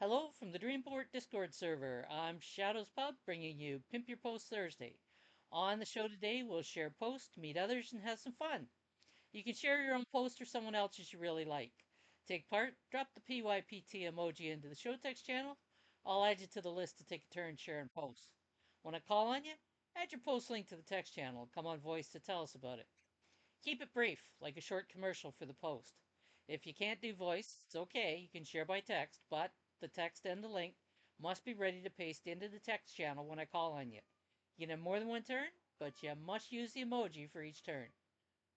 Hello from the Dreamport Discord server. I'm ShadowsPub bringing you Pimp Your Post Thursday. On the show today, we'll share posts, meet others, and have some fun. You can share your own post or someone else's you really like. Take part, drop the PYPT emoji into the show text channel. I'll add you to the list to take a turn sharing posts. When I call on you, add your post link to the text channel. Come on voice to tell us about it. Keep it brief, like a short commercial for the post. If you can't do voice, it's okay, you can share by text, but the text and the link must be ready to paste into the text channel when I call on you. You can have more than one turn, but you must use the emoji for each turn.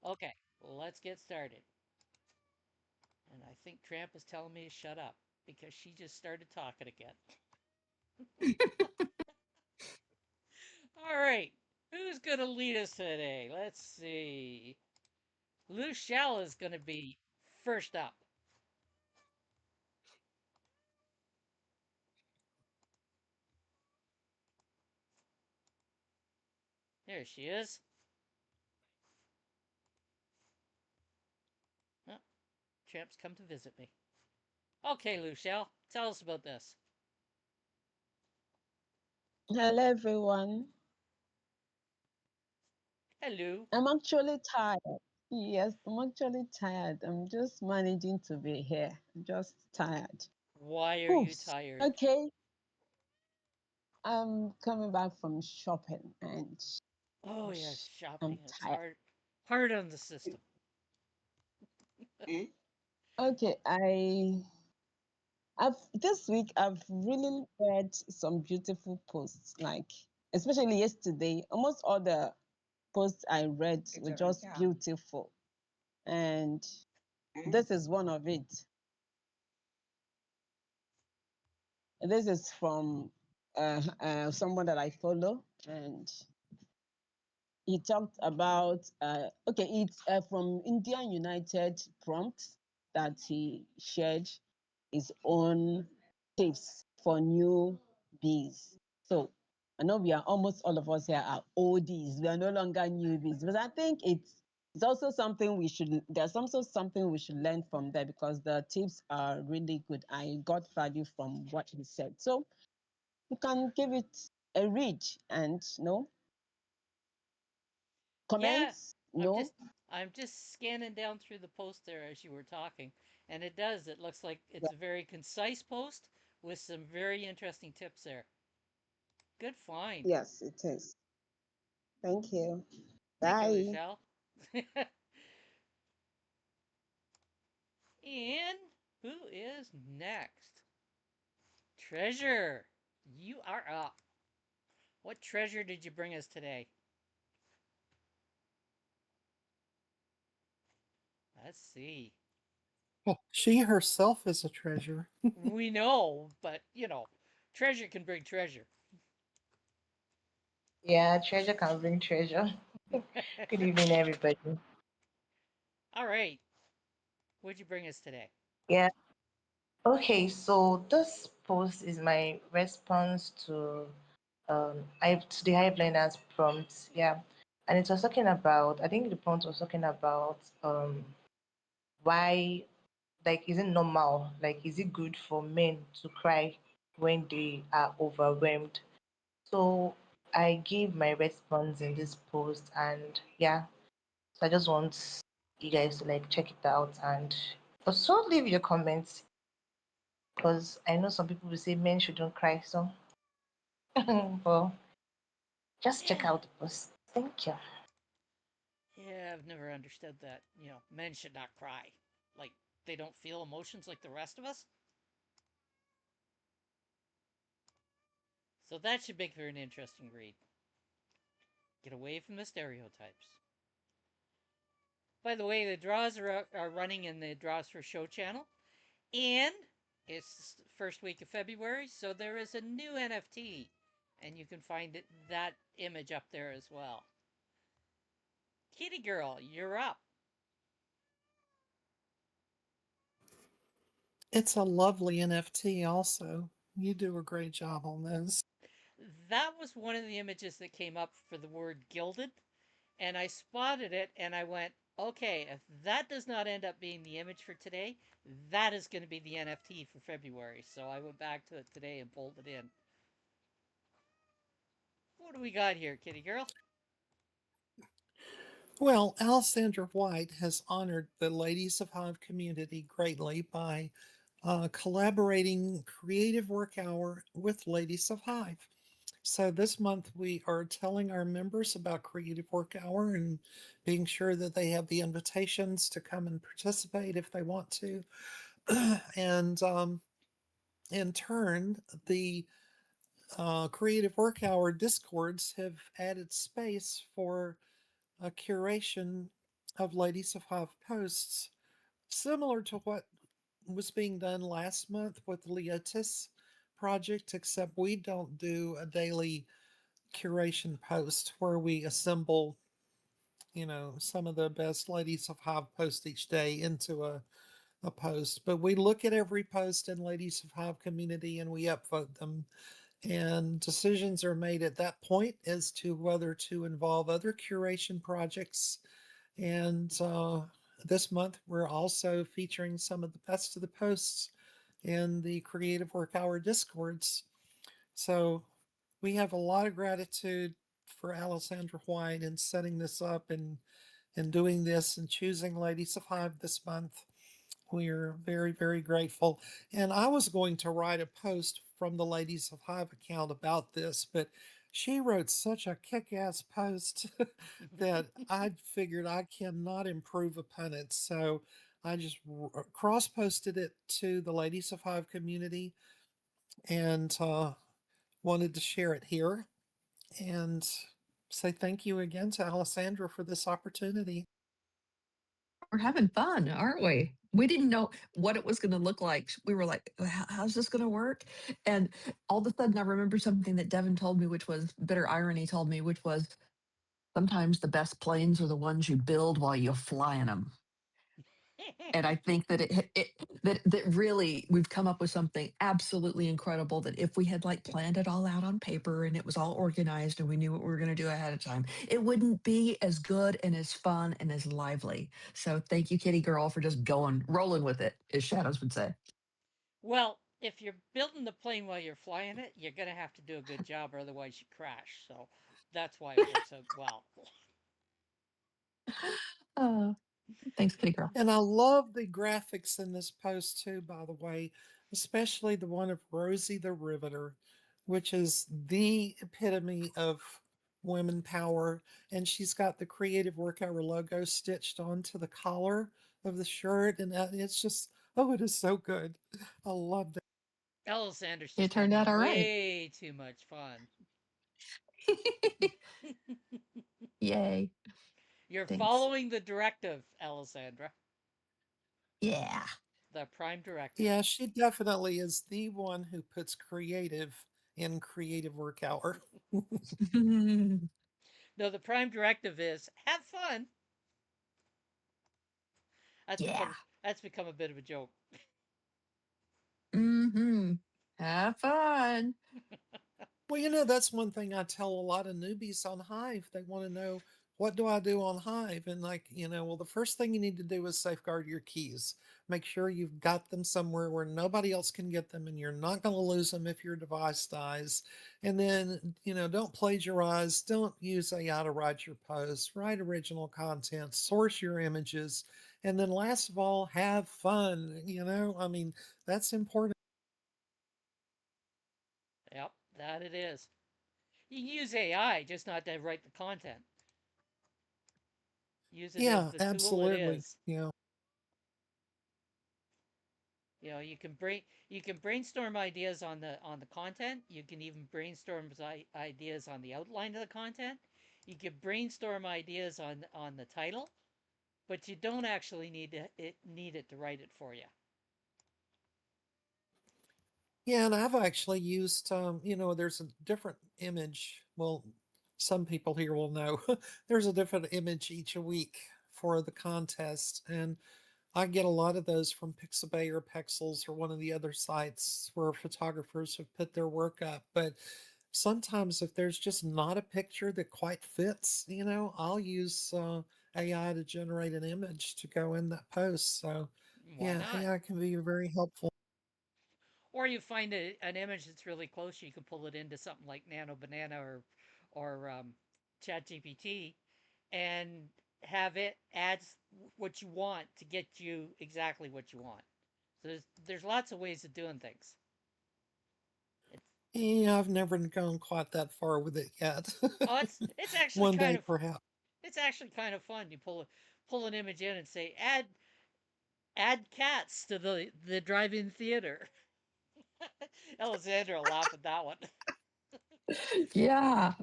Okay, let's get started. And I think Tramp is telling me to shut up because she just started talking again. All right, who's going to lead us today? Let's see. Lucielle is going to be first up. There she is. Oh, Tramp's come to visit me. Okay, Lucielle, tell us about this. Hello, everyone. Hello. I'm actually tired. Yes, I'm actually tired. I'm just managing to be here. I'm just tired. Why are you Oops. tired? Okay, I'm coming back from shopping and Oh yes, gosh, I'm shopping. It's tired. hard on the system. Okay, I've this week I've really read some beautiful posts, like especially yesterday. Almost all the posts I read were just beautiful. And this is one of it. This is from someone that I follow, and he talked about okay, it's from Indian United prompt that he shared his own tips for new bees. So I know we are almost all of us here are oldies. We are no longer newbies, but I think it's also something we should. There's also something we should learn from there because the tips are really good. I got value from what he said. So you can give it a read and Yeah, comments. I'm just I'm just scanning down through the post there as you were talking, and it does. It looks like Yeah. it's a very concise post with some very interesting tips there. Good find. Yes, it is. Thank you. Thank you, Bye. Lucielle. And who is next? Treasure. You are up. What treasure did you bring us today? Let's see. Well, she herself is a treasure. We know, but treasure can bring treasure. Yeah, treasure can bring treasure. Good evening, everybody. All right. What'd you bring us today? Yeah. Okay, so this post is my response to the Hive Learners prompt. Yeah, and it was talking about. I think the prompt was talking about why, like, is it normal? Like, is it good for men to cry when they are overwhelmed? So I gave my response in this post, and yeah, so I just want you guys to like check it out and also leave your comments because I know some people will say men shouldn't cry. So, well, just check Yeah. out the post. Thank you. Yeah, I've never understood that. Men should not cry. Like, they don't feel emotions like the rest of us? So that should make for an interesting read. Get away from the stereotypes. By the way, the draws are running in the Draws for Show channel. And it's the first week of February, so there is a new NFT. And you can find that image up there as well. Kitty Girl, you're up. It's a lovely NFT, also. You do a great job on this. That was one of the images that came up for the word gilded. And I spotted it and I went, Okay, if that does not end up being the image for today, that is going to be the NFT for February. So I went back to it today and pulled it in. What do we got here, kitty girl? Well, Alessandra White has honored the Ladies of Hive community greatly by collaborating Creative Work Hour with Ladies of Hive. So this month we are telling our members about Creative Work Hour and being sure that they have the invitations to come and participate if they want to. And in turn, the Creative Work Hour Discords have added space for a curation of Ladies of Hive posts, similar to what was being done last month with the Leotis project, except we don't do a daily curation post where we assemble, some of the best Ladies of Hive posts each day into a post. But we look at every post in Ladies of Hive community and we upvote them. And decisions are made at that point as to whether to involve other curation projects. And this month, we're also featuring some of the best of the posts in the Creative Work Hour Discords. So we have a lot of gratitude for Alessandra White in setting this up and doing this and choosing Ladies of Hive this month. We are very, very grateful. And I was going to write a post from the Ladies of Hive account about this, but she wrote such a kick ass post that I figured I cannot improve upon it. So I just cross posted it to the Ladies of Hive community and wanted to share it here and say thank you again to Alessandra for this opportunity. We're having fun, aren't we? We didn't know what it was going to look like. We were like, how's this going to work? And all of a sudden, I remember something that Devin told me, which was bitter irony told me, which was sometimes the best planes are the ones you build while you're flying them. And I think that that really we've come up with something absolutely incredible that if we had like planned it all out on paper and it was all organized and we knew what we were going to do ahead of time, it wouldn't be as good and as fun and as lively. So thank you, Kitty Girl, for just rolling with it, as Shadows would say. Well, if you're building the plane while you're flying it, you're going to have to do a good job, or otherwise you crash. So that's why it works out well. Oh, thanks, Kitty Girl. And I love the graphics in this post too, by the way, especially the one of Rosie the Riveter, which is the epitome of women power. And she's got the Creative Work Hour logo stitched onto the collar of the shirt. And it's just, oh, it is so good. I love that. Alessandra's It just turned out having all right. way too much fun. Yay. You're Thanks. following the directive, Alessandra, Yeah. the prime directive. Yeah, she definitely is the one who puts creative in Creative Work Hour. No, the prime directive is have fun. That's Yeah. become that's become a bit of a joke. Mm-hmm. Have fun. Well, that's one thing I tell a lot of newbies on Hive. They want to know, what do I do on Hive? And well, the first thing you need to do is safeguard your keys. Make sure you've got them somewhere where nobody else can get them and you're not going to lose them if your device dies. And then, don't plagiarize. Don't use AI to write your posts. Write original content. Source your images. And then last of all, have fun. That's important. Yep, that it is. You can use AI, just not to write the content. Use it as Yeah, the tool it absolutely. is. You can brainstorm ideas on the content. You can even brainstorm ideas on the outline of the content. You can brainstorm ideas on the title, but you don't actually need it to write it for you. Yeah, and I've actually used, there's a different image. Well, some people here will know there's a different image each a week for the contest. And I get a lot of those from Pixabay or Pexels or one of the other sites where photographers have put their work up. But sometimes if there's just not a picture that quite fits, I'll use AI to generate an image to go in that post. So, Why yeah, not? AI can be very helpful. Or you find an image that's really close, you can pull it into something like Nano Banana or ChatGPT, and have it add what you want to get you exactly what you want. So there's lots of ways of doing things. It's Yeah, I've never gone quite that far with it yet. oh, it's actually One kind day, of perhaps. it's actually kind of fun. You pull an image in and say add cats to the drive-in theater. Alexandra will laugh at that one. Yeah.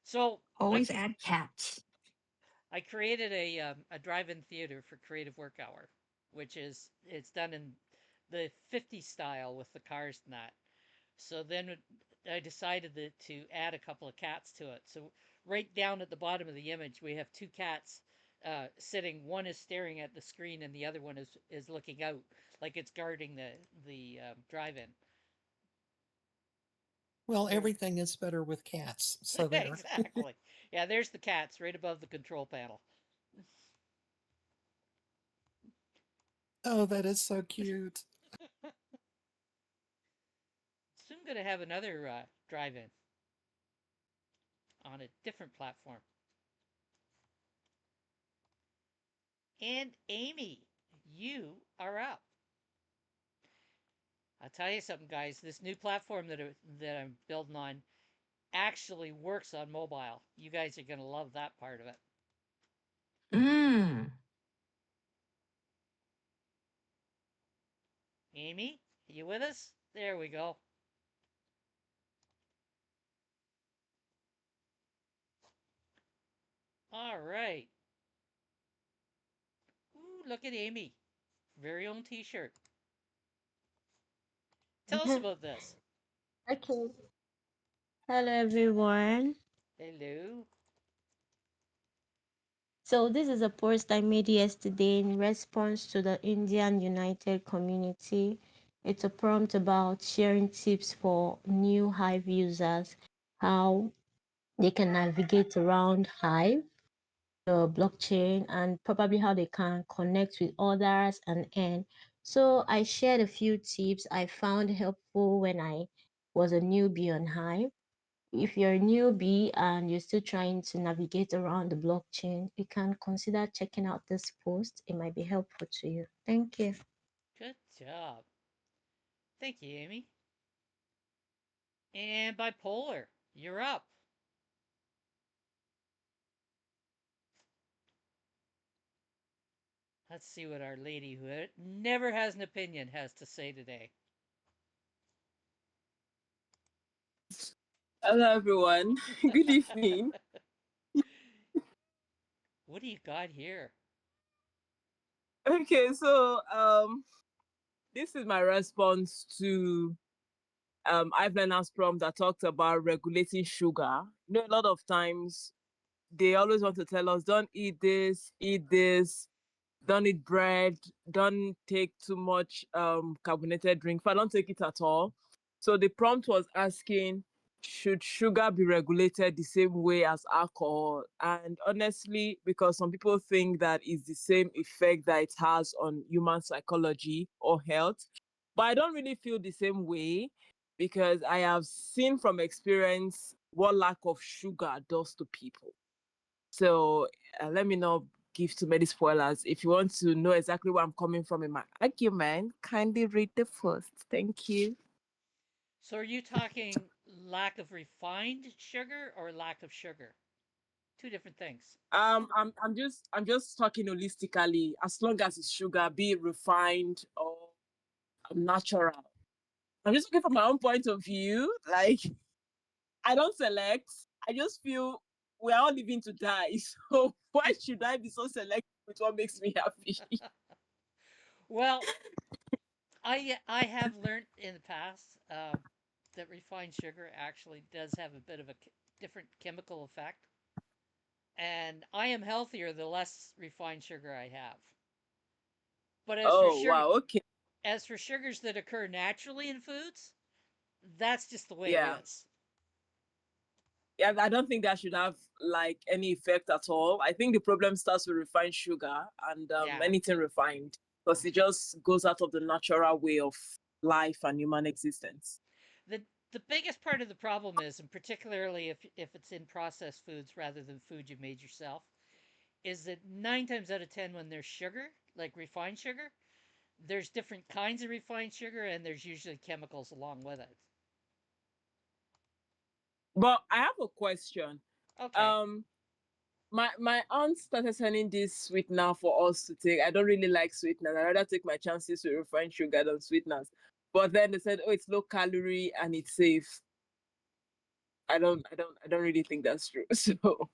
So Always add cats. I created a drive-in theater for Creative Work Hour, which is it's done in the 50s style with the cars and that. So then I decided to add a couple of cats to it. So right down at the bottom of the image, we have two cats sitting. One is staring at the screen, and the other one is looking out, like it's guarding the drive-in. Well, There, everything is better with cats. So there. exactly. Yeah, there's the cats right above the control panel. Oh, that is so cute. Soon going to have another drive-in on a different platform. And Amy, you are up. I'll tell you something, guys. This new platform that I'm building on actually works on mobile. You guys are going to love that part of it. Mm. Amy, you with us? There we go. All right. Ooh, look at Amy. Very own t-shirt. Tell us about this. Okay. Hello, everyone. Hello. So, this is a post I made yesterday in response to the Indian United community. It's a prompt about sharing tips for new Hive users, how they can navigate around Hive, the blockchain, and probably how they can connect with others and earn. So, I shared a few tips I found helpful when I was a newbie on Hive. If you're a newbie and you're still trying to navigate around the blockchain, you can consider checking out this post. It might be helpful to you. Thank you. Good job. Thank you, Amy. And bipolar, you're up. Let's see what our lady who never has an opinion has to say today. Hello, everyone. Good evening. What do you got here? Okay, so this is my response to I've Learner's prompt that talked about regulating sugar. You know, a lot of times they always want to tell us, don't eat this, don't eat bread, don't take too much carbonated drink. If I don't take it at all. So the prompt was asking, should sugar be regulated the same way as alcohol? And honestly, because some people think that it's the same effect that it has on human psychology or health, but I don't really feel the same way because I have seen from experience what lack of sugar does to people. So let me not give too many spoilers. If you want to know exactly where I'm coming from in my argument, kindly read the post. Thank you. So are you talking lack of refined sugar or lack of sugar? Two different things. I'm just talking holistically. As long as it's sugar, be it refined or natural. I'm just looking from my own point of view. Like I don't select. I just feel we're all living to die. So why should I be so selective with what makes me happy? Well, I have learned in the past that refined sugar actually does have a bit of a different chemical effect, and I am healthier the less refined sugar I have. But Oh wow, okay. as for sugars that occur naturally in foods, that's just the way it Yeah. is. Yeah, I don't think that should have like any effect at all. I think the problem starts with refined sugar and Yeah. anything refined, because it just goes out of the natural way of life and human existence. The the biggest part of the problem is, and particularly if it's in processed foods rather than food you made yourself, is that 9 times out of 10 when there's sugar, like refined sugar, there's different kinds of refined sugar and there's usually chemicals along with it. But I have a question. Okay. Um, my aunt started sending this sweetener for us to take. I don't really like sweeteners. I rather take my chances with refined sugar than sweeteners. But then they said, oh, it's low calorie and it's safe. I don't really think that's true. So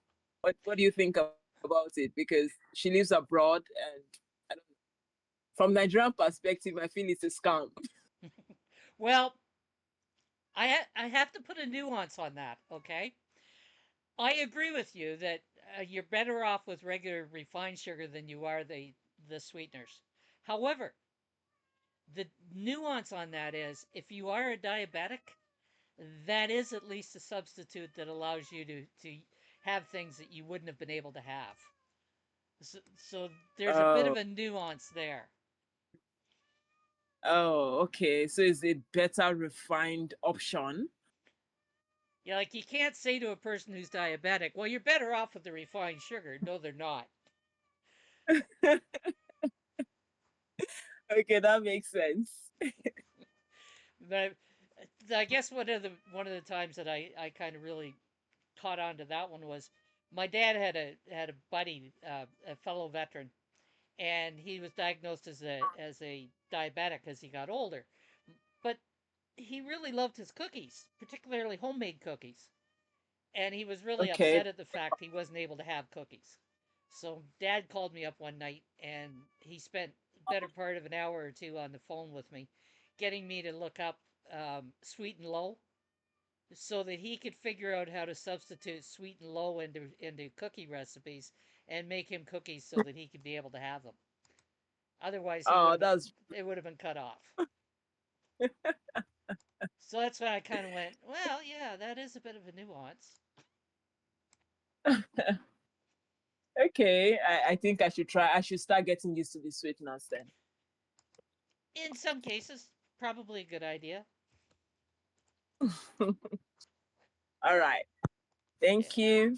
what do you think about it? Because she lives abroad and I don't, from Nigerian perspective, I feel it's a scam. Well, I have to put a nuance on that, okay? I agree with you that you're better off with regular refined sugar than you are the sweeteners. However, the nuance on that is if you are a diabetic, that is at least a substitute that allows you to have things that you wouldn't have been able to have. So there's a bit of Oh, a nuance there. oh, okay. So it's a better refined option. Yeah, like you can't say to a person who's diabetic, well, you're better off with the refined sugar. No, they're not. Okay, that makes sense. But I guess one of the times that I kind of really caught on to that one was my dad had a buddy, a fellow veteran, and he was diagnosed as a diabetic as he got older. But he really loved his cookies, particularly homemade cookies, and he was really Okay. upset at the fact he wasn't able to have cookies. So Dad called me up one night, and he spent the better part of an hour or two on the phone with me, getting me to look up sweet and low, so that he could figure out how to substitute sweet and low into cookie recipes and make him cookies so that he could be able to have them. Otherwise, he would Oh, have that's it would have been cut off. So that's why I kind of went, well, yeah, that is a bit of a nuance. okay. I think I should try. I should start getting used to the sweetness then. In some cases, probably a good idea. All right. Yeah. Thank you.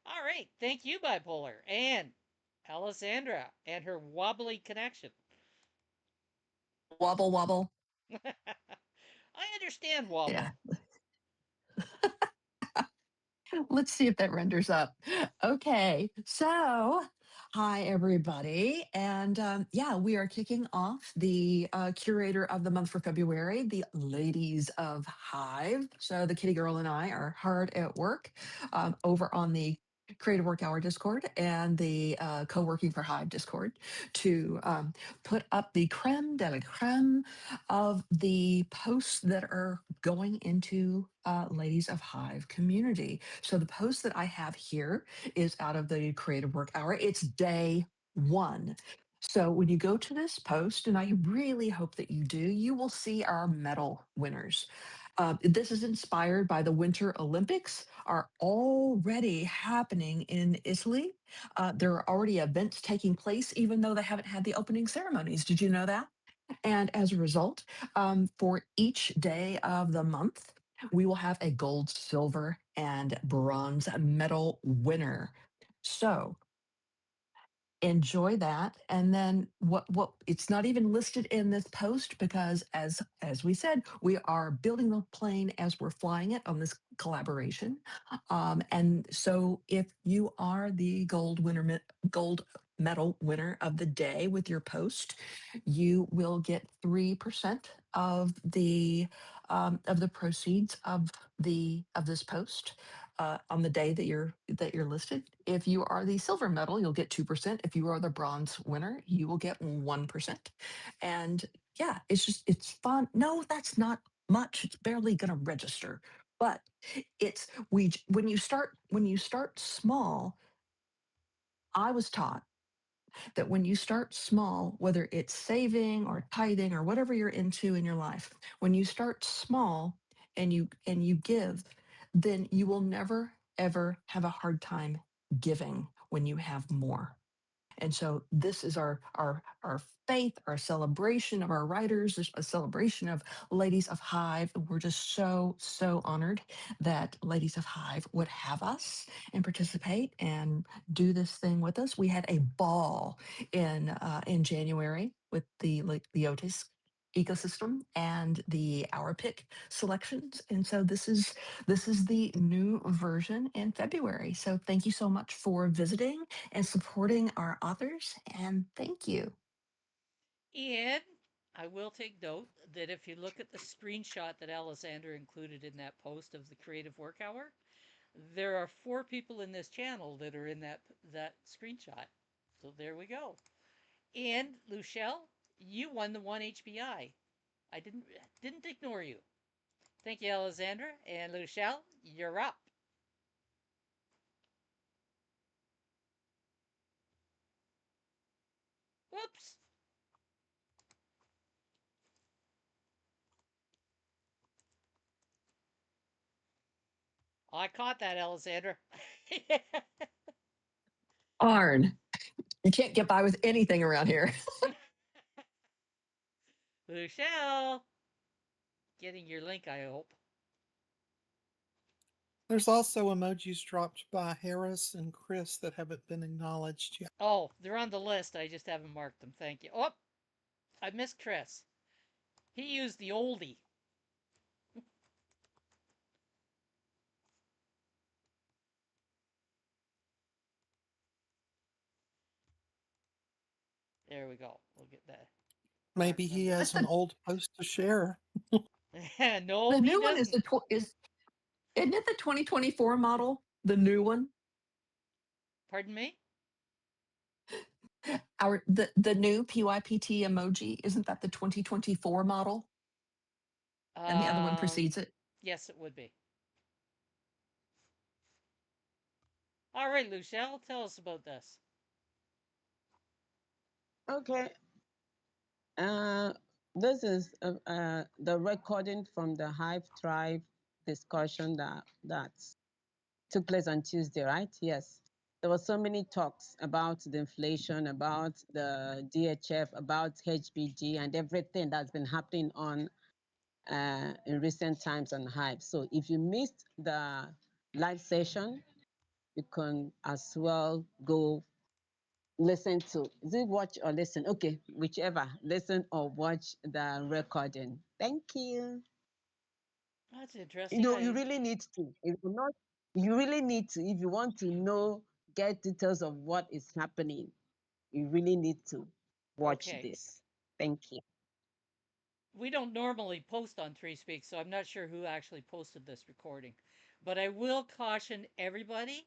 All right. Thank you, Bipolar. And Alessandra and her wobbly connection. Wobble wobble. I understand Yeah. wobble. Let's see if that renders up. Okay. So, hi, everybody. And yeah, we are kicking off the curator of the month for February, the Ladies of Hive. So, the kitty girl and I are hard at work over on the Creative Work Hour Discord and the Co working for Hive Discord to put up the creme de la creme of the posts that are going into Ladies of Hive community. So the post that I have here is out of the Creative Work Hour. It's day one. So when you go to this post, and I really hope that you do, you will see our medal winners. This is inspired by the Winter Olympics are already happening in Italy. There are already events taking place, even though they haven't had the opening ceremonies. Did you know that? And as a result, for each day of the month, we will have a gold, silver, and bronze medal winner. So enjoy that. And then what it's not even listed in this post because as we said, we are building the plane as we're flying it on this collaboration. And so if you are the gold medal winner of the day with your post, you will get 3% of the proceeds of this post on the day that you're listed. If you are the silver medal, you'll get 2%. If you are the bronze winner, you will get 1%. And yeah, it's fun. No, that's not much. It's barely going to register. But it's we when you start small, I was taught that when you start small, whether it's saving or tithing or whatever you're into in your life, when you start small and you give, then you will never, ever have a hard time giving when you have more. And so this is our faith, our celebration of our writers, a celebration of Ladies of Hive. We're just so honored that Ladies of Hive would have us and participate and do this thing with us. We had a ball in January with the Otis ecosystem and the Our Pick selections. And so this is the new version in February. So thank you so much for visiting and supporting our authors. And thank you. And I will take note that if you look at the screenshot that Alexander included in that post of the creative work hour, there are 4 people in this channel that are in that screenshot. So there we go. And Luchelle, you won the 1 HBI. I didn't ignore you. Thank you, Alexandra. And Luchelle, you're up. Whoops. I caught that, Alexandra. Arn, you can't get by with anything around here. Luchelle, getting your link, I hope. There's also emojis dropped by Harris and Chris that haven't been acknowledged yet. Oh, they're on the list. I just haven't marked them. Thank you. Oh, I missed Chris. He used the oldie. There we go. We'll get that. Maybe he has an old post to share. No, The he new one is doesn't. isn't it the 2024 model? The new one? Pardon me? The new PYPT emoji, isn't that the 2024 model? And the other one precedes it? Yes, it would be. All right, Luchelle, tell us about this. Okay. This is the recording from the Hive Tribe discussion that took place on Tuesday, right? Yes. There were so many talks about the inflation, about the DHF, about HBG, and everything that's been happening on in recent times on Hive. So if you missed the live session, you can as well go listen to, is it watch or listen? Okay, whichever, listen or watch the recording. Thank you. That's You interesting. know, you really need to. If you're not, you really need to. If you want to know, get details of what is happening, you really need to watch Okay. this. Thank you. We don't normally post on Three Speak, so I'm not sure who actually posted this recording. But I will caution everybody,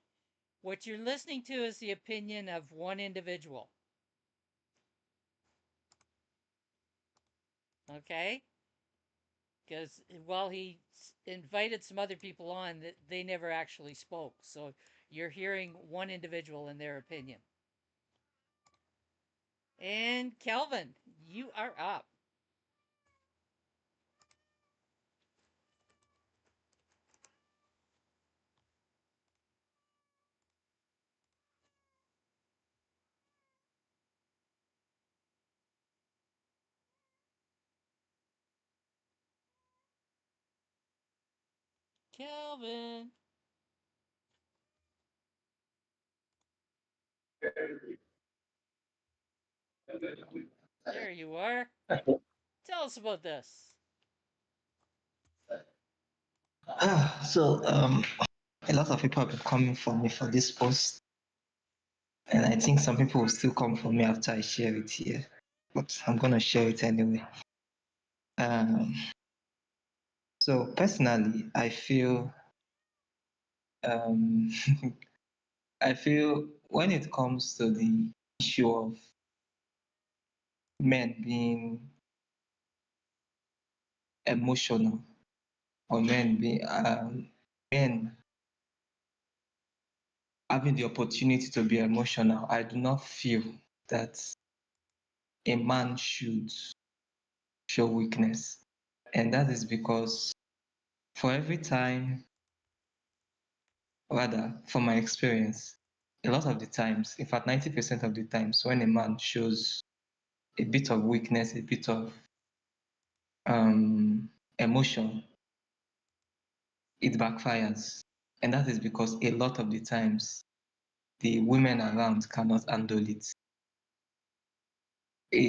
what you're listening to is the opinion of one individual. Okay? Because while he invited some other people on, they never actually spoke. So you're hearing one individual and their opinion. And Kelvin, you are up. Kelvin. There you are. Tell us about this. So a lot of people have been coming for me for this post, and I think some people will still come for me after I share it here. But I'm gonna share it anyway. Um, so personally, um, I feel when it comes to the issue of men being emotional or men having the opportunity to be emotional, I do not feel that a man should show weakness. And that is because for every time Rather, from my experience, a lot of the times, in fact, 90% of the times, when a man shows a bit of weakness, a bit of emotion, it backfires. And that is because a lot of the times, the women around cannot handle it.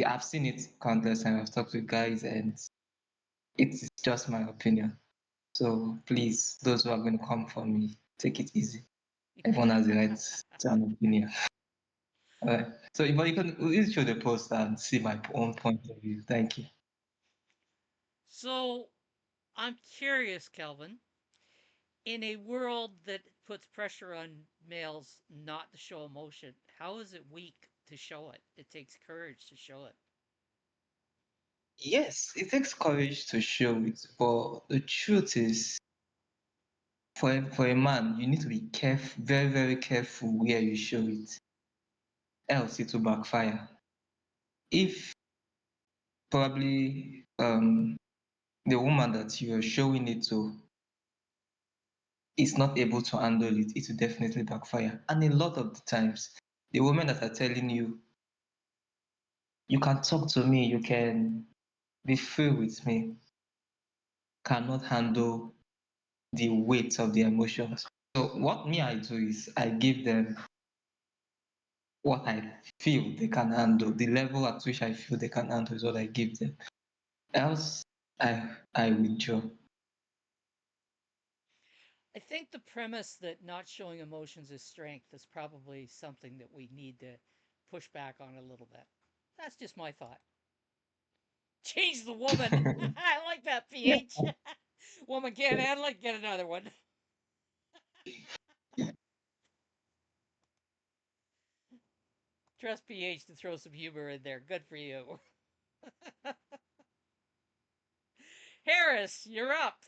I've seen it countless times. I've talked to guys, and it's just my opinion. So please, those who are going to come for me, take it easy. Everyone has the right to an opinion. All right. So, but you can please show the post and see my own point of view. Thank you. So I'm curious, Kelvin, in a world that puts pressure on males not to show emotion, how is it weak to show it? It takes courage to show it. Yes, it takes courage to show it, but the truth is, for a man, you need to be careful, very, very careful where you show it, else it will backfire. If probably the woman that you are showing it to is not able to handle it, it will definitely backfire. And a lot of the times, the women that are telling you, you can talk to me, you can be free with me, cannot handle the weight of the emotions. So what me I do is I give them what I feel they can handle. The level at which I feel they can handle is what I give them. Else I withdraw. I think the premise that not showing emotions is strength is probably something that we need to push back on a little bit. That's just my thought. Change the woman. I like that, PH. Woman can't handle it, get another one. Trust PH to throw some humor in there. Good for you. Harris, you're up.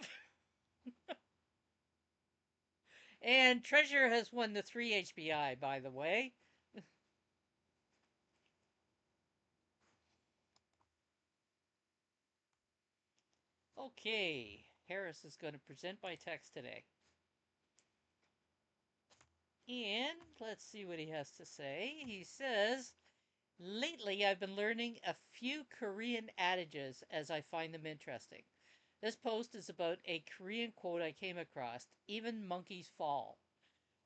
And Treasure has won the 3 HBI, by the way. Okay, Harris is going to present by text today. And let's see what he has to say. He says, lately I've been learning a few Korean adages as I find them interesting. This post is about a Korean quote I came across: even monkeys fall.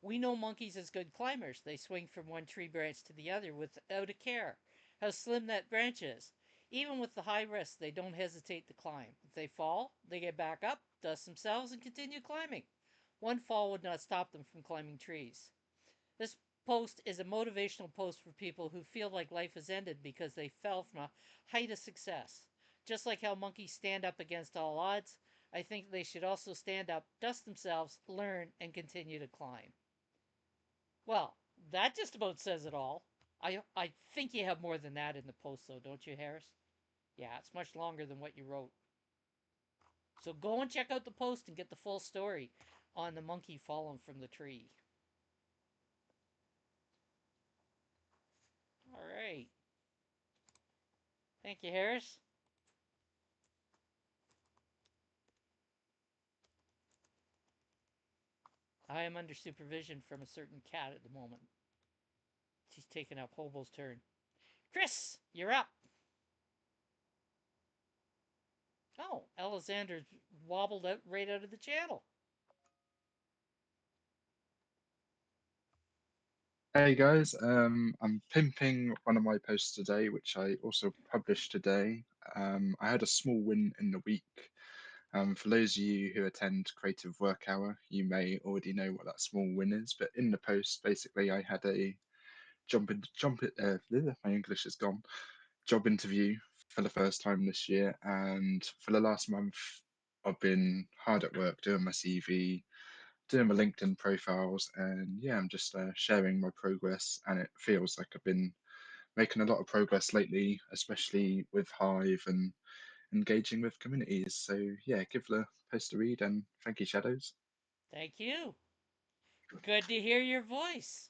We know monkeys as good climbers. They swing from one tree branch to the other without a care how slim that branch is. Even with the high risk, they don't hesitate to climb. If they fall, they get back up, dust themselves, and continue climbing. One fall would not stop them from climbing trees. This post is a motivational post for people who feel like life has ended because they fell from a height of success. Just like how monkeys stand up against all odds, I think they should also stand up, dust themselves, learn, and continue to climb. Well, that just about says it all. I think you have more than that in the post, though, don't you, Harris? Yeah, it's much longer than what you wrote. So go and check out the post and get the full story on the monkey falling from the tree. All right. Thank you, Harris. I am under supervision from a certain cat at the moment. She's taking up Hobo's turn. Chris, you're up. Oh, Alexander's wobbled out right out of the channel. Hey guys, I'm pimping one of my posts today, which I also published today. I had a small win in the week. For those of you who attend Creative Work Hour, you may already know what that small win is. But in the post, basically, I had a my English is gone. Job interview for the first time this year, and for the last month, I've been hard at work doing my CV, doing my LinkedIn profiles, and yeah, I'm just sharing my progress. And it feels like I've been making a lot of progress lately, especially with Hive and engaging with communities. So yeah, give the post a read, and thank you, Shadows. Thank you. Good to hear your voice.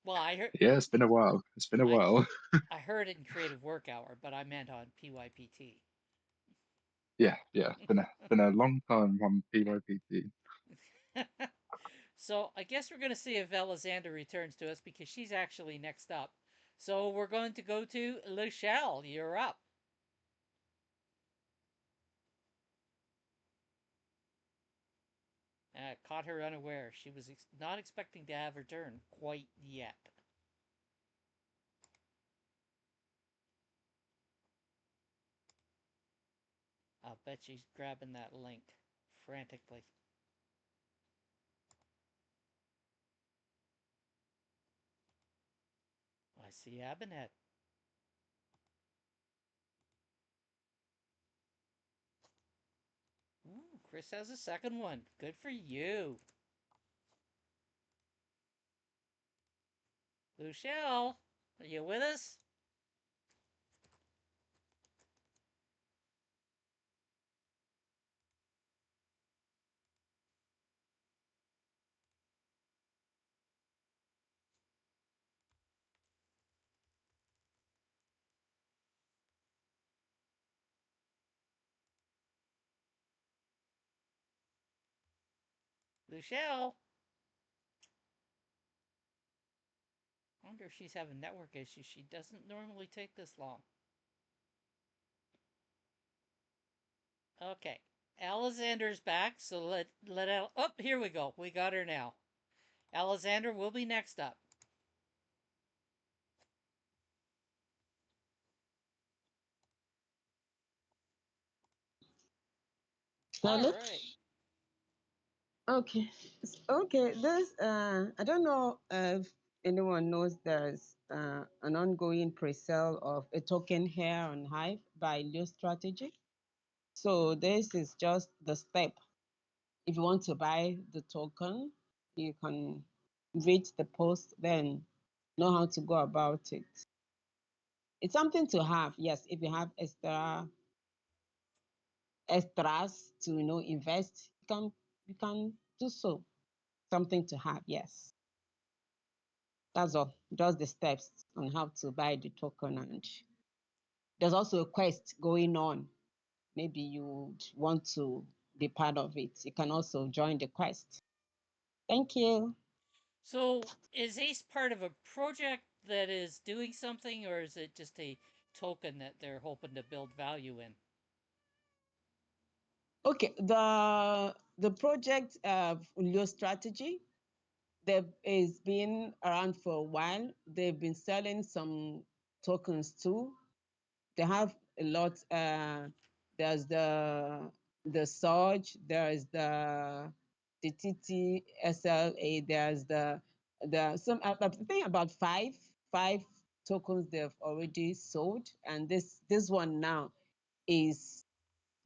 Well, Yeah, it's been a while. It's been a I while. I heard it in Creative Work Hour, but I meant on PYPT. Yeah, been a long time on PYPT. So I guess we're going to see if Alexander returns to us because she's actually next up. So we're going to go to Luchelle. You're up. Caught her unaware. She was not expecting to have her turn quite yet. I'll bet she's grabbing that link frantically. I see Abinette. Ooh, Chris has a second one. Good for you. Luchelle, are you with us? Luchelle? I wonder if she's having network issues. She doesn't normally take this long. Okay. Alexander's back, so let oh, here we go. We got her now. Alexander will be next up. All right. Okay. Okay. This I don't know if anyone knows there's an ongoing pre-sale of a token here on Hive by Leo Strategy. So this is just the step. If you want to buy the token, you can read the post, then know how to go about it. It's something to have, yes, if you have extras to invest, you can do so. Something to have, yes. That's all. Just the steps on how to buy the token. And there's also a quest going on. Maybe you would want to be part of it. You can also join the quest. Thank you. So, is Ace part of a project that is doing something, or is it just a token that they're hoping to build value in? Okay, the project Leo Strategy, they've is been around for a while. They've been selling some tokens too. They have a lot. There's the Surge. There's the TTSLA. There's the some. I think about five tokens they've already sold, and this one now is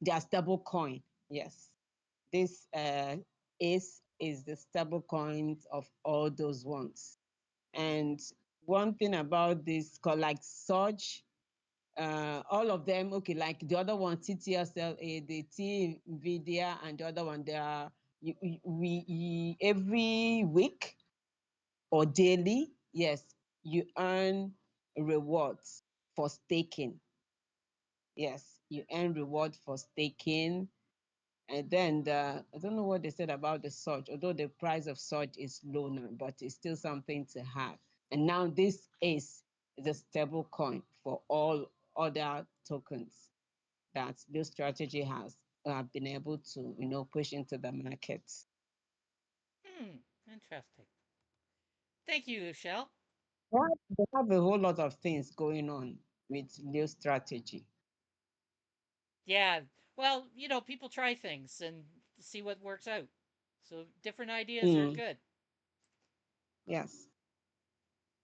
their stable coin. Yes, this is the stable coins of all those ones. And one thing about this, like Surge, all of them, okay, like the other one, TTSLA, the T Nvidia, and the other one, they are we every week or daily, yes, you earn rewards for staking. Yes, you earn reward for staking. And then I don't know what they said about the Surge, although the price of Surge is low now, but it's still something to have. And now this is the stable coin for all other tokens that this strategy has been able to, push into the market. Interesting. Thank you, Luchelle. They have a whole lot of things going on with Leo strategy. Yeah, well, people try things and see what works out. So different ideas are good. Yes.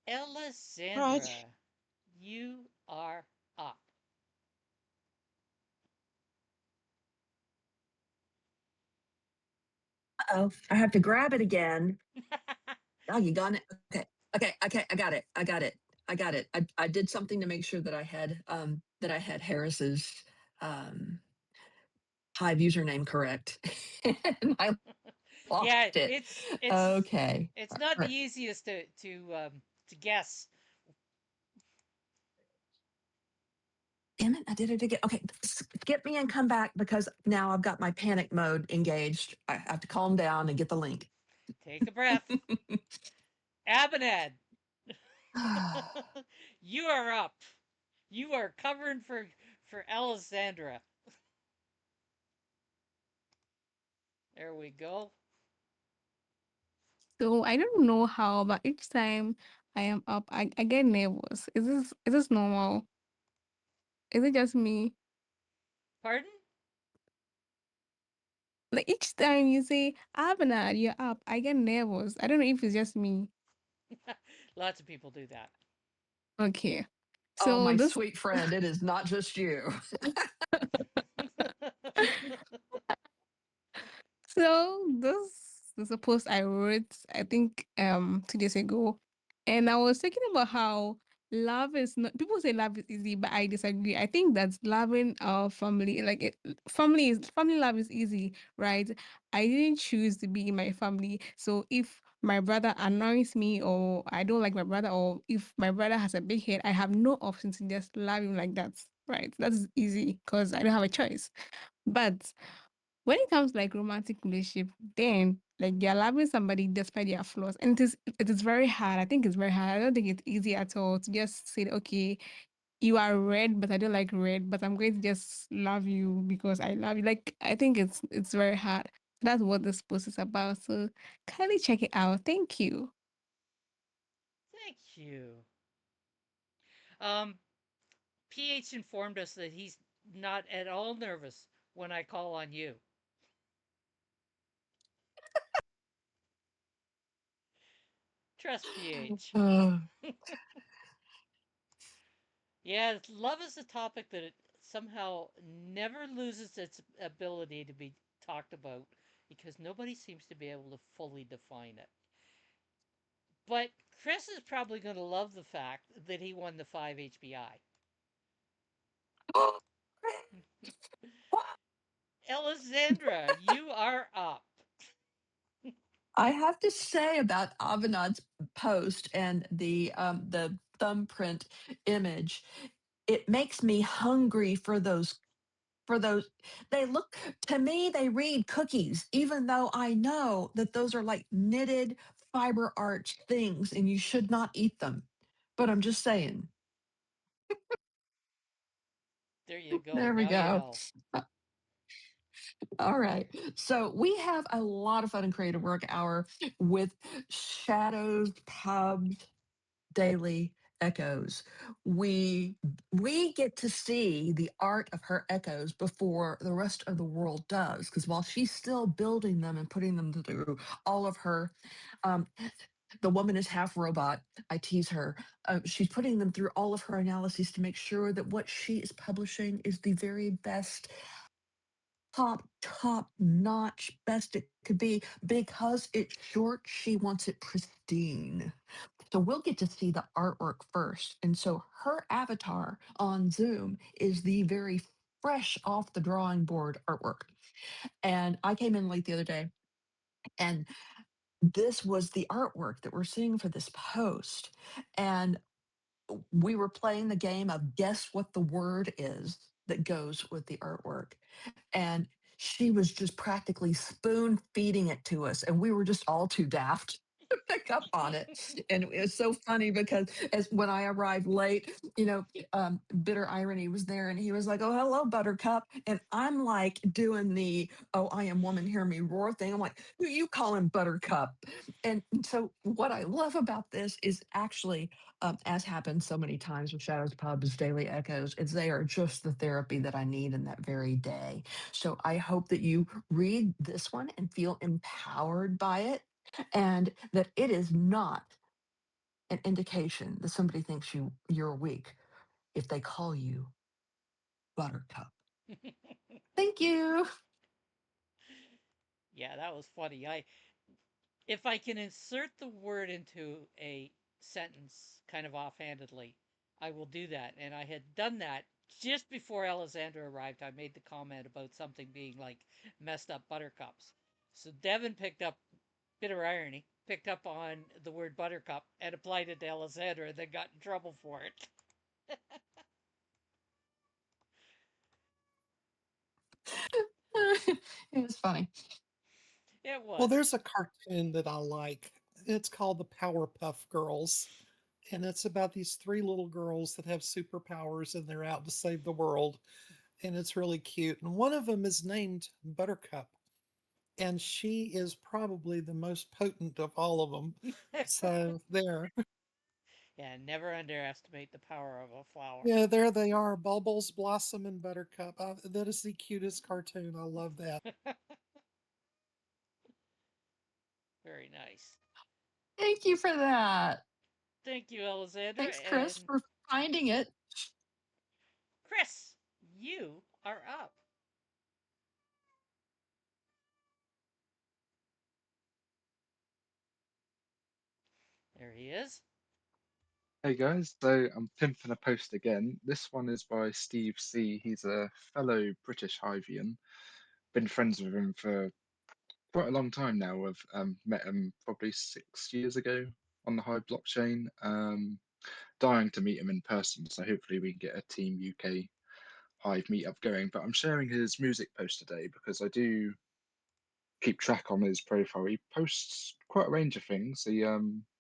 All right. Alessandra, you are up. Oh, I have to grab it again. Oh, you got it? Okay. Okay. I got it. I did something to make sure that I had Harris's Hive username correct. And I lost Yeah, it. Okay. it's All not the right. easiest to guess. Damn it, I did it again. Okay, skip me and come back because now I've got my panic mode engaged. I have to calm down and get the link. Take a breath. Abinad, you are up. You are covering for Alessandra. There we go. So I don't know how, but each time I am up, I get nervous. Is this normal? Is it just me? Pardon? Like each time you say Abner, you're up, I get nervous. I don't know if it's just me. Lots of people do that. Okay. Oh, So my this sweet friend, it is not just you. So this is a post I wrote, I think 2 days ago. And I was thinking about how love is not, people say love is easy, but I disagree. I think that loving our family, family love is easy, right? I didn't choose to be in my family. So if my brother annoys me or I don't like my brother, or if my brother has a big head, I have no option to just love him like that. Right. That's easy because I don't have a choice. But when it comes to like romantic relationship, then like you're loving somebody despite their flaws, and it is very hard. I think it's very hard. I don't think it's easy at all to just say, okay, you are red, but I don't like red, but I'm going to just love you because I love you. Like I think it's very hard. That's what this post is about. So kindly check it out. Thank you. Thank you. Um, PH informed us that he's not at all nervous when I call on you. Trust PH. Uh, Yeah, love is a topic that it somehow never loses its ability to be talked about because nobody seems to be able to fully define it. But Chris is probably going to love the fact that he won the 5 HBI. Alessandra, you are up. I have to say about Avanad's post and the thumbprint image, it makes me hungry for those. They look to me, they read cookies, even though I know that those are like knitted fiber arch things and you should not eat them. But I'm just saying. There you go. There we Now you go. know. All right. So we have a lot of fun in Creative Work Hour with Shadows Pub Daily Echoes. We we get to see the art of her echoes before the rest of the world does, because while she's still building them and putting them through all of her, um, the woman is half robot. I tease her. She's putting them through all of her analyses to make sure that what she is publishing is the very best, top notch, best it could be. Because it's short, she wants it pristine. So we'll get to see the artwork first. And so her avatar on Zoom is the very fresh off the drawing board artwork. And I came in late the other day, and this was the artwork that we're seeing for this post. And we were playing the game of guess what the word is that goes with the artwork. And she was just practically spoon feeding it to us. And we were just all too daft to pick up on it. And it was so funny because as when I arrived late, Bitter Irony was there and he was like, "Oh, hello, Buttercup." And I'm like doing the, "Oh, I am woman, hear me roar" thing. I'm like, "Who you calling Buttercup?" And so what I love about this is actually, as happens so many times with Shadows Pub's Daily Echoes, is they are just the therapy that I need in that very day. So I hope that you read this one and feel empowered by it, and that it is not an indication that somebody thinks you're weak if they call you Buttercup. Thank you. Yeah, that was funny. If I can insert the word into a sentence kind of offhandedly, I will do that. And I had done that just before Alexandra arrived. I made the comment about something being like messed up buttercups. So Devin picked up, bitter irony, picked up on the word buttercup and applied it to Alexandra and then got in trouble for it. It was funny. It Well, was. there's a cartoon that I like. It's called the Powerpuff Girls. And it's about these three little girls that have superpowers and they're out to save the world. And it's really cute. And one of them is named Buttercup. And she is probably the most potent of all of them. So there. Yeah, never underestimate the power of a flower. Yeah, there they are. Bubbles, Blossom, and Buttercup. That is the cutest cartoon. I love that. Very nice. Thank you for that. Thank you, Alexandra. Thanks, Chris, And for finding it. Chris, you are up. There he is. Hey guys, so I'm pimping a post again. This one is by Steve C. He's a fellow British Hivian. Been friends with him for quite a long time now. I've met him probably 6 years ago on the Hive blockchain. Dying to meet him in person, so hopefully we can get a Team UK Hive meetup going. But I'm sharing his music post today because I do keep track on his profile. He posts quite a range of things. He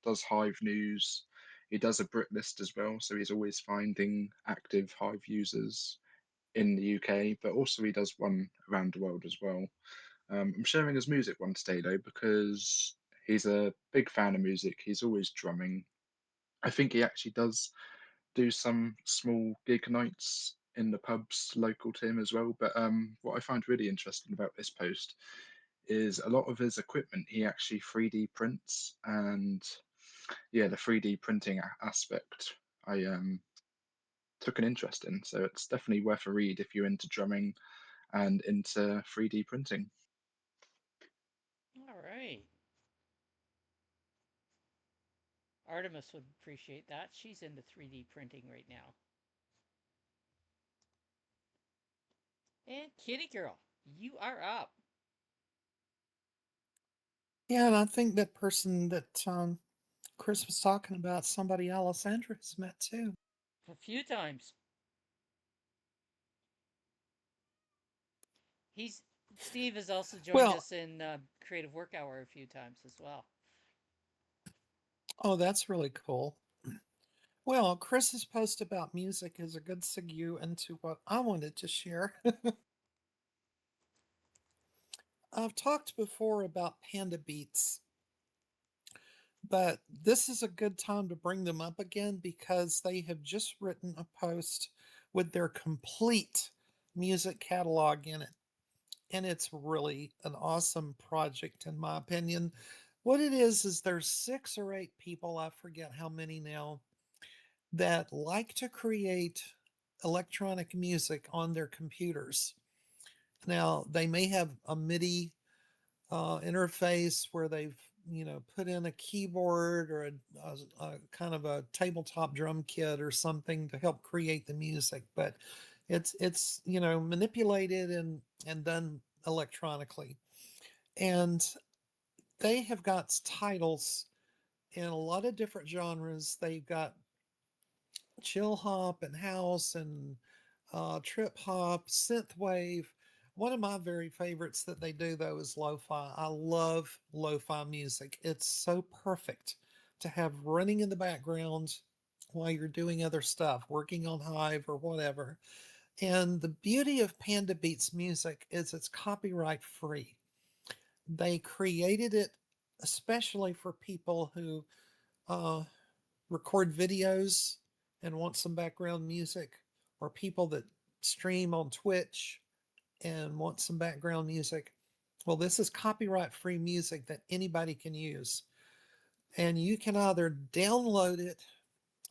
does Hive news. He does a Brit list as well, so he's always finding active Hive users in the UK. But also he does one around the world as well. I'm sharing his music one today though because he's a big fan of music. He's always drumming. I think he actually does do some small gig nights in the pubs local to him as well. But what I find really interesting about this post is a lot of his equipment he actually 3D prints, and yeah, the 3D printing aspect I took an interest in. So it's definitely worth a read if you're into drumming and into 3D printing. All right. Artemis would appreciate that. She's into 3D printing right now. And Kitty Girl, you are up. Yeah, and I think that person that Chris was talking about, somebody Alessandra has met too. A few times. He's Steve has also joined Well, us in Creative Work Hour a few times as well. oh, that's really cool. Well, Chris's post about music is a good segue into what I wanted to share. I've talked before about Panda Beats, but this is a good time to bring them up again because they have just written a post with their complete music catalog in it. And it's really an awesome project, in my opinion. What it is there's 6 or 8 people, I forget how many now, that like to create electronic music on their computers. Now, they may have a MIDI interface where they've put in a keyboard or a kind of a tabletop drum kit or something to help create the music, but it's manipulated and done electronically. And they have got titles in a lot of different genres. They've got chill hop and house and trip hop, synth wave. One of my very favorites that they do though is lo-fi. I love lo-fi music. It's so perfect to have running in the background while you're doing other stuff, working on Hive or whatever. And the beauty of Panda Beats music is it's copyright free. They created it especially for people who uh, record videos and want some background music, or people that stream on Twitch and want some background music. Well, this is copyright free music that anybody can use. And you can either download it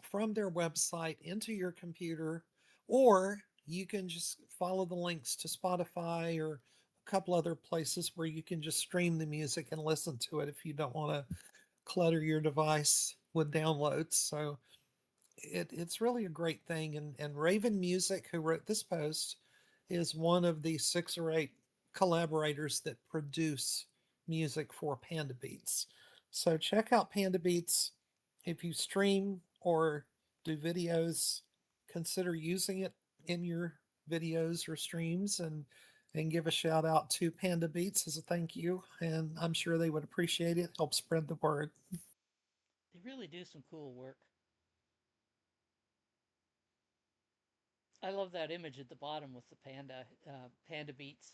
from their website into your computer, or you can just follow the links to Spotify or a couple other places where you can just stream the music and listen to it if you don't want to clutter your device with downloads. So it's really a great thing. And Raven Music, who wrote this post, is one of the 6 or 8 collaborators that produce music for Panda Beats. So check out Panda Beats. If you stream or do videos, consider using it in your videos or streams. And and give a shout out to Panda Beats as a thank you. And I'm sure they would appreciate it. Help spread the word. They really do some cool work. I love that image at the bottom with the panda beats.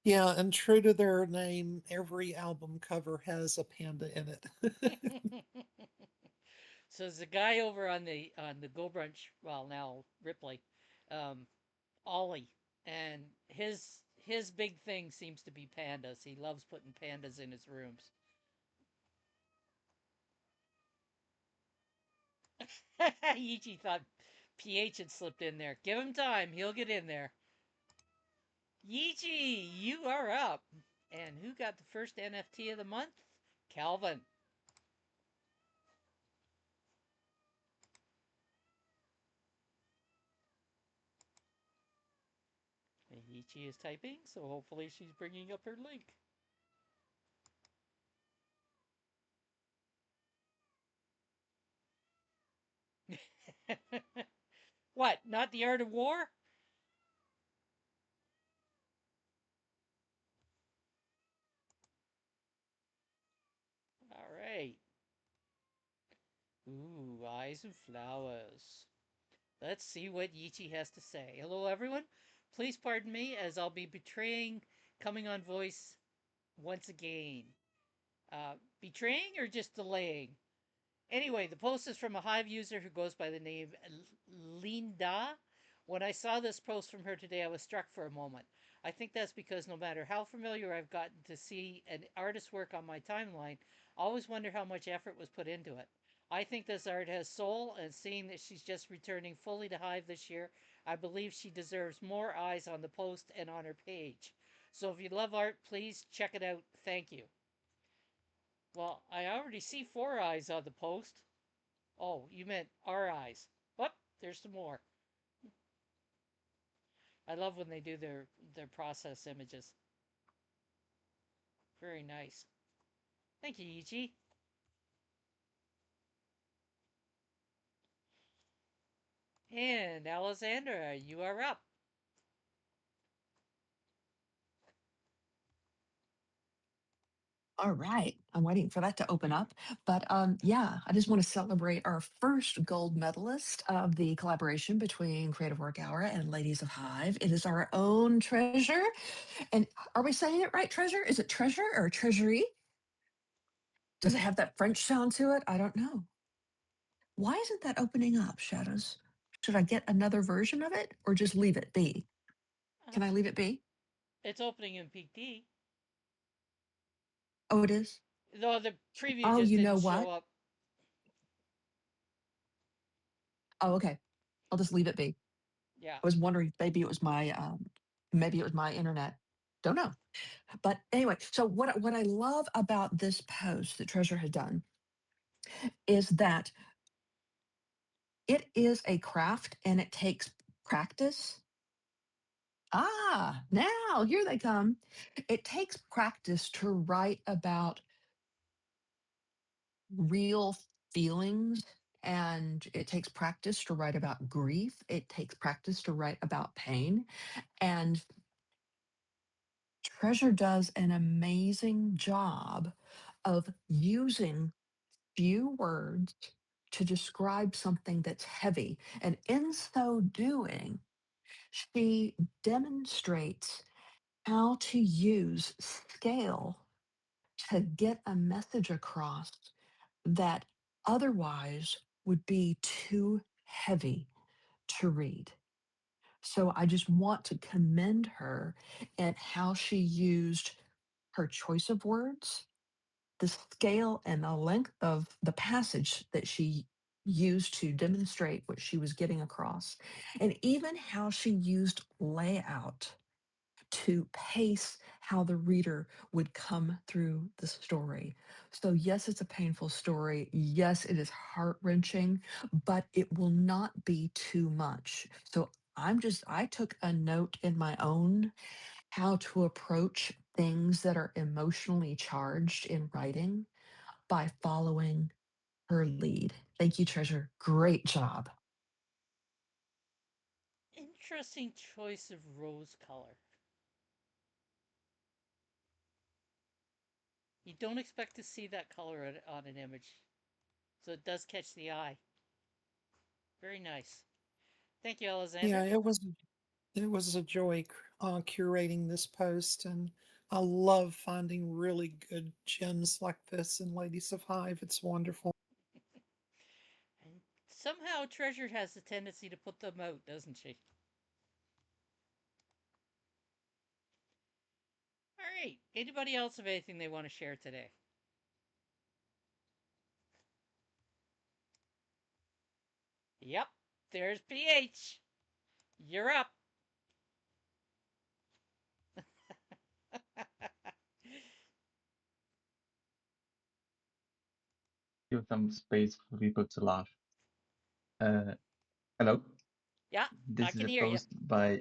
Yeah, and true to their name, every album cover has a panda in it. So there's a guy over on the Go Brunch, well now Ripley, um, Ollie, and his big thing seems to be pandas. He loves putting pandas in his rooms. Yichi thought PH had slipped in there. Give him time, he'll get in there. Yichi, you are up. And who got the first NFT of the month? Calvin. Yichi is typing, so hopefully she's bringing up her link. What? Not the art of war? All right. Ooh, eyes and flowers. Let's see what Yichi has to say. Hello, everyone. Please pardon me as I'll be betraying coming on voice once again. Betraying or just delaying? Anyway, the post is from a Hive user who goes by the name Linda. When I saw this post from her today, I was struck for a moment. I think that's because no matter how familiar I've gotten to see an artist's work on my timeline, I always wonder how much effort was put into it. I think this art has soul, and seeing that she's just returning fully to Hive this year, I believe she deserves more eyes on the post and on her page. So if you love art, please check it out. Thank you. Well, I already see four eyes on the post. Oh, you meant our eyes. Oh, there's some more. I love when they do their process images. Very nice. Thank you, Ichi. And Alessandra, you are up. All right. I'm waiting for that to open up. But yeah, I just want to celebrate our first gold medalist of the collaboration between Creative Work Hour and Ladies of Hive. It is our own treasure. And are we saying it right, treasure? Is it treasure or treasury? Does it have that French sound to it? I don't know. Why isn't that opening up, Shadows? Should I get another version of it or just leave it be? Can I leave it be? It's opening in PT. Oh, it is? Though the preview Oh, just you know didn't show what? up. Oh, okay. I'll just leave it be. Yeah. I was wondering if maybe it was my internet. Don't know. But anyway, so what I love about this post that Treasure has done is that it is a craft and it takes practice. Ah, now here they come. It takes practice to write about real feelings, and it takes practice to write about grief. It takes practice to write about pain. And Treasure does an amazing job of using few words to describe something that's heavy. And in so doing, she demonstrates how to use scale to get a message across that otherwise would be too heavy to read. So I just want to commend her at how she used her choice of words, the scale and the length of the passage that she used to demonstrate what she was getting across, and even how she used layout to pace how the reader would come through the story. So, yes, it's a painful story. Yes, it is heart wrenching, but it will not be too much. So, I took a note in my own how to approach things that are emotionally charged in writing by following her lead. Thank you, Treasure. Great job. interesting choice of rose color. You don't expect to see that color on an image, so it does catch the eye. Very nice. Thank you, Yeah, Alexandra. it was a joy curating this post, and I love finding really good gems like this in Ladies of Hive. It's wonderful. And somehow Treasure has a tendency to put them out, doesn't she? All right. Anybody else have anything they want to share today? Yep. There's PH. You're up. Give some space for people to laugh. Hello. Yeah, I This is can a hear you. post by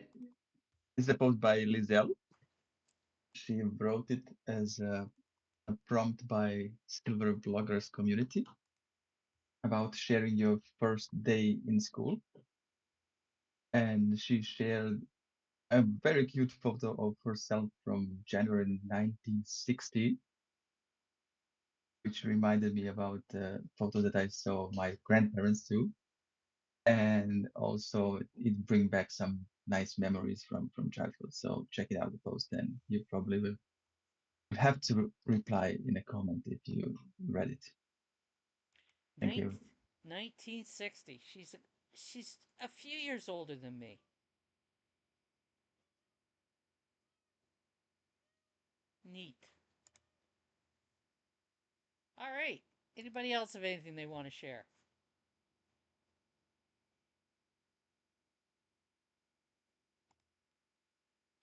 Lizelle. She wrote it as a prompt by Silver Bloggers community about sharing your first day in school, and she shared a very cute photo of herself from January 1960, which reminded me about the photo that I saw my grandparents too. And also it bring back some nice memories from childhood. So check it out, the post, and you probably will have to reply in a comment if you read it. Thank you. 1960. She's a few years older than me. Neat. All right. Anybody else have anything they want to share?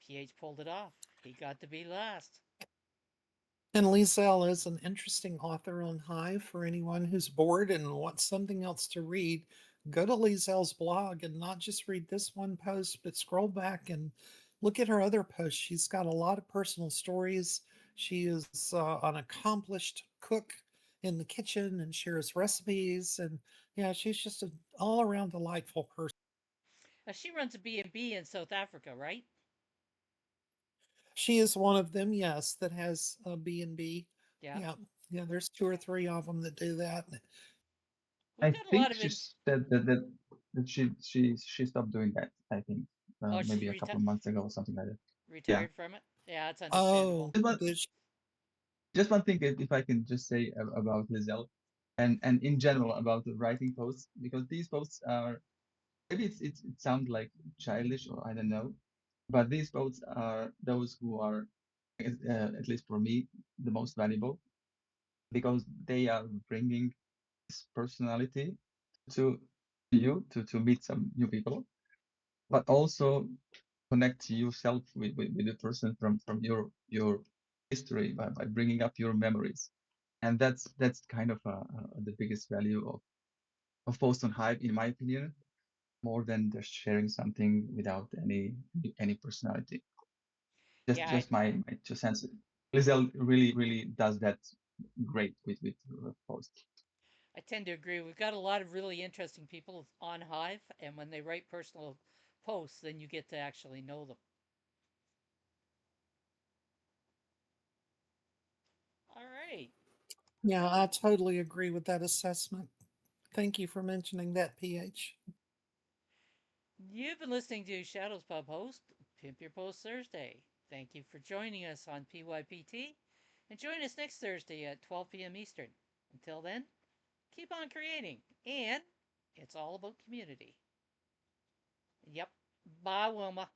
PH pulled it off. He got to be last. And Liesel is an interesting author on Hive for anyone who's bored and wants something else to read. Go to Liesel's blog and not just read this one post, but scroll back and look at her other posts. She's got a lot of personal stories. She is an accomplished cook in the kitchen and shares recipes. And yeah, she's just an all around delightful person. She runs a B&B in South Africa, right? She is one of them, yes, that has a B&B. Yeah. Yeah, yeah, there's two or three of them that do that. We've I got a lot think of she in. said that she stopped doing that. I think Oh, she maybe a couple of months ago or something like that. Yeah. retired from it. Yeah, it's understandable. Oh, Just one thing, if I can just say about Lizelle, and in general about the writing posts, because these posts are maybe it sounds like childish or I don't know, but these posts are those who are at least for me the most valuable because they are bringing this personality to you to meet some new people, but also connect yourself with the person from your history by bringing up your memories, and that's kind of the biggest value of post on Hive, in my opinion, more than just sharing something without any personality. Yeah, Just my 2 cents. Lizelle really does that great with post. I tend to agree. We've got a lot of really interesting people on Hive, and when they write personal posts, then you get to actually know them. All right. yeah, I totally agree with that assessment. Thank you for mentioning that, PH. You've been listening to Shadows Pub host, Pimp Your Post Thursday. Thank you for joining us on PYPT, and join us next Thursday at 12 p.m. Eastern. Until then, keep on creating, and it's all about community. Yep. Bye, Wilma.